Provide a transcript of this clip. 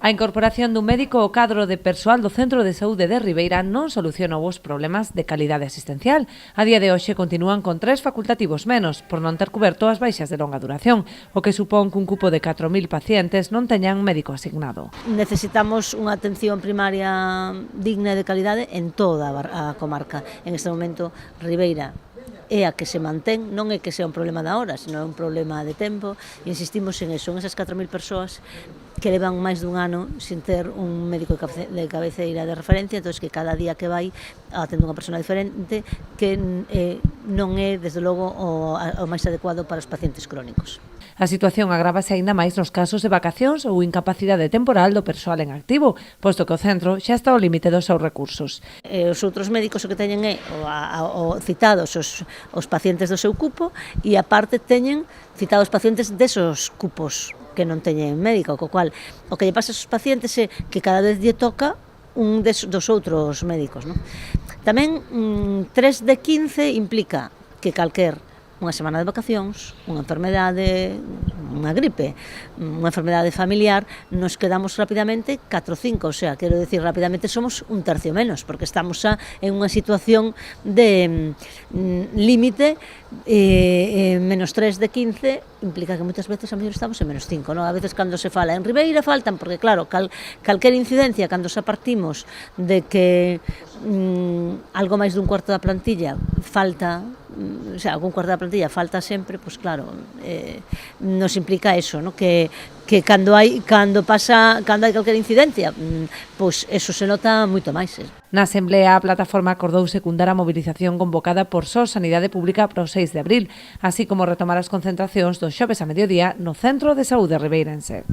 A incorporación dun médico ao cadro de persoal do Centro de Saúde de Ribeira non solucionou os problemas de calidade asistencial. A día de hoxe continúan con 3 facultativos menos, por non ter cuberto as baixas de longa duración, o que supón que un cupo de 4.000 pacientes non teñan médico asignado. Necesitamos unha atención primaria digna e de calidade en toda a comarca. En este momento, Ribeira é a que se mantén, non é que sea un problema da hora, senón un problema de tempo, e insistimos en eso, en esas 4.000 persoas que levan máis dun ano sin ter un médico de cabeceira de referencia, entón que cada día que vai atende unha persona diferente que non é, desde logo, o máis adecuado para os pacientes crónicos. A situación agrávase aínda máis nos casos de vacacións ou incapacidade temporal do persoal en activo, posto que o centro xa está ao límite dos seus recursos. Os outros médicos o que teñen é citados os pacientes do seu cupo e aparte teñen citados pacientes desos cupos que non teñen médico, co cual o que lle pasa aos pacientes é que cada vez lle toca un dos outros médicos, non? Tamén 3 de 15 implica que calquer unha semana de vacacións, unha enfermedade, unha gripe, unha enfermedade familiar, nos quedamos rapidamente 4 ou 5, o sea, quero decir, rapidamente somos un tercio menos, porque estamos xa en unha situación de límite, menos 3 de 15 implica que moitas veces a mellor estamos en menos 5, non? A veces cando se fala en Ribeira faltan, porque claro, calquer incidencia cando xa partimos de que algo máis dun cuarto da plantilla falta, o sea, algún cuarto da plantilla falta sempre, pois claro, nos implica eso, ¿no? Que cando hai calquer incidencia, pois eso se nota moito máis. Na Asamblea, a plataforma acordou secundar a mobilización convocada por SOS Sanidade Pública para o 6 de abril, así como retomar as concentracións dos xoves a mediodía no Centro de Saúde ribeirense.